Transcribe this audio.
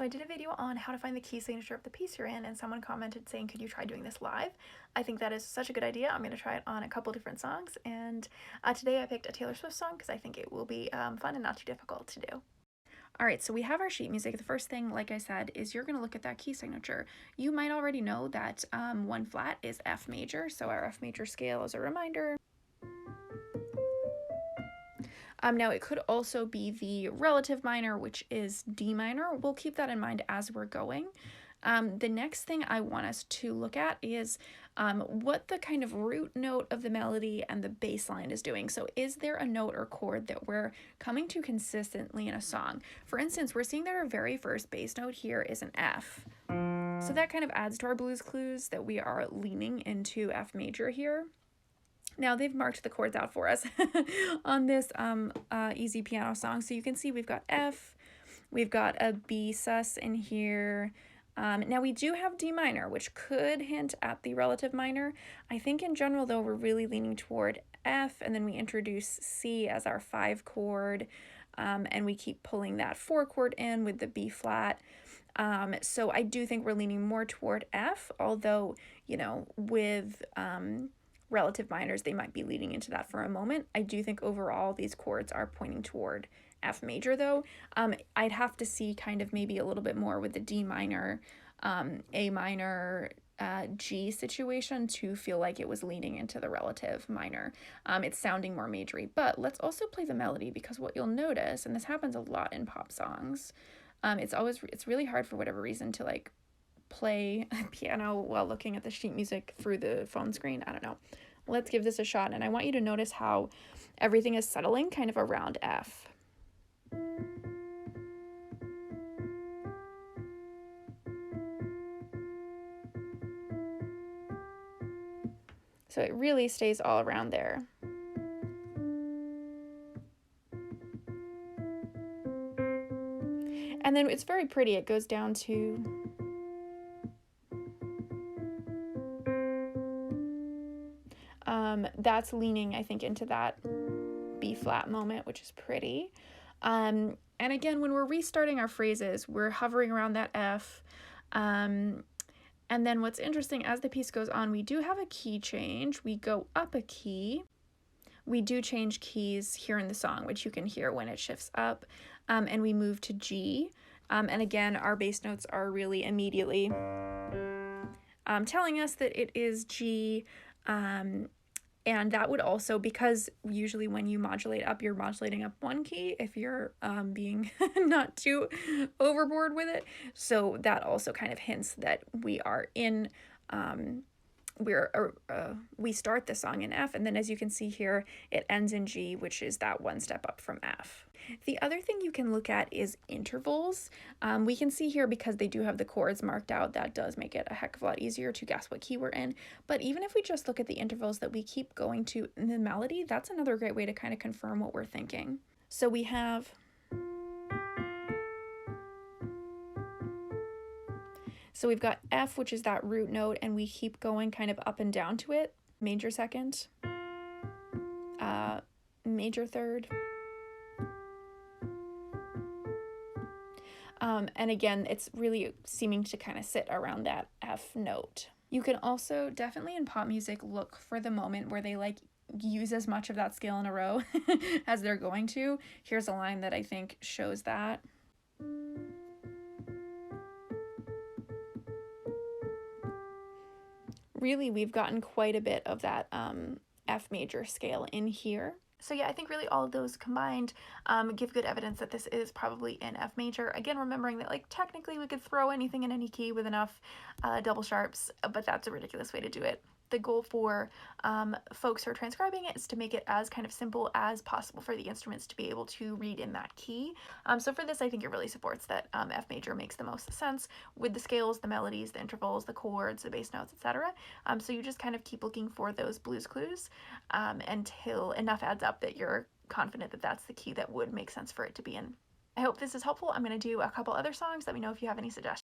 So I did a video on how to find the key signature of the piece you're in, and someone commented saying, could you try doing this live? I think that is such a good idea. I'm going to try it on a couple different songs, and today I picked a Taylor Swift song because I think it will be fun and not too difficult to do. All right, so we have our sheet music. The first thing, like I said, is you're going to look at that key signature. You might already know that 1 flat is F major, so our F major scale as a reminder. Now it could also be the relative minor, which is D minor. We'll keep that in mind as we're going. The next thing I want us to look at is what the kind of root note of the melody and the bass line is doing. So is there a note or chord that we're coming to consistently in a song? For instance, we're seeing that our very first bass note here is an F. So that kind of adds to our Blue's Clues that we are leaning into F major here. Now they've marked the chords out for us on this easy piano song. So you can see we've got F, we've got a B sus in here. Now we do have D minor, which could hint at the relative minor. I think in general though, we're really leaning toward F, and then we introduce C as our 5 chord, and we keep pulling that 4 chord in with the B flat. So I do think we're leaning more toward F, although, you know, with relative minors, they might be leading into that for a moment. I do think overall these chords are pointing toward F major though. I'd have to see kind of maybe a little bit more with the D minor, A minor, G situation to feel like it was leaning into the relative minor. It's sounding more majory, but let's also play the melody, because what you'll notice, and this happens a lot in pop songs, it's really hard for whatever reason to like play piano while looking at the sheet music through the phone screen. I don't know. Let's give this a shot, and I want you to notice how everything is settling kind of around F. So it really stays all around there. And then it's very pretty. It goes down to that's leaning, I think, into that B flat moment, which is pretty. And again, when we're restarting our phrases, we're hovering around that F. And then what's interesting, as the piece goes on, we do have a key change. We go up a key. We do change keys here in the song, which you can hear when it shifts up. And we move to G. And again, our bass notes are really immediately telling us that it is G. And that would also, because usually when you modulate up, you're modulating up 1 key if you're being not too overboard with it. So that also kind of hints that we are in, we start the song in F, and then as you can see here, it ends in G, which is that 1 step up from F. The other thing you can look at is intervals. We can see here, because they do have the chords marked out, that does make it a heck of a lot easier to guess what key we're in. But even if we just look at the intervals that we keep going to in the melody, that's another great way to kind of confirm what we're thinking. So we have we've got F, which is that root note, and we keep going kind of up and down to it. Major second, major third. And again, it's really seeming to kind of sit around that F note. You can also definitely in pop music look for the moment where they like use as much of that scale in a row as they're going to. Here's a line that I think shows that. Really, we've gotten quite a bit of that F major scale in here. So yeah, I think really all of those combined give good evidence that this is probably in F major. Again, remembering that like technically we could throw anything in any key with enough double sharps, but that's a ridiculous way to do it. The goal for folks who are transcribing it is to make it as kind of simple as possible for the instruments to be able to read in that key. So for this, I think it really supports that F major makes the most sense with the scales, the melodies, the intervals, the chords, the bass notes, etc. So you just kind of keep looking for those Blue's Clues until enough adds up that you're confident that that's the key that would make sense for it to be in. I hope this is helpful. I'm going to do a couple other songs. Let me know if you have any suggestions.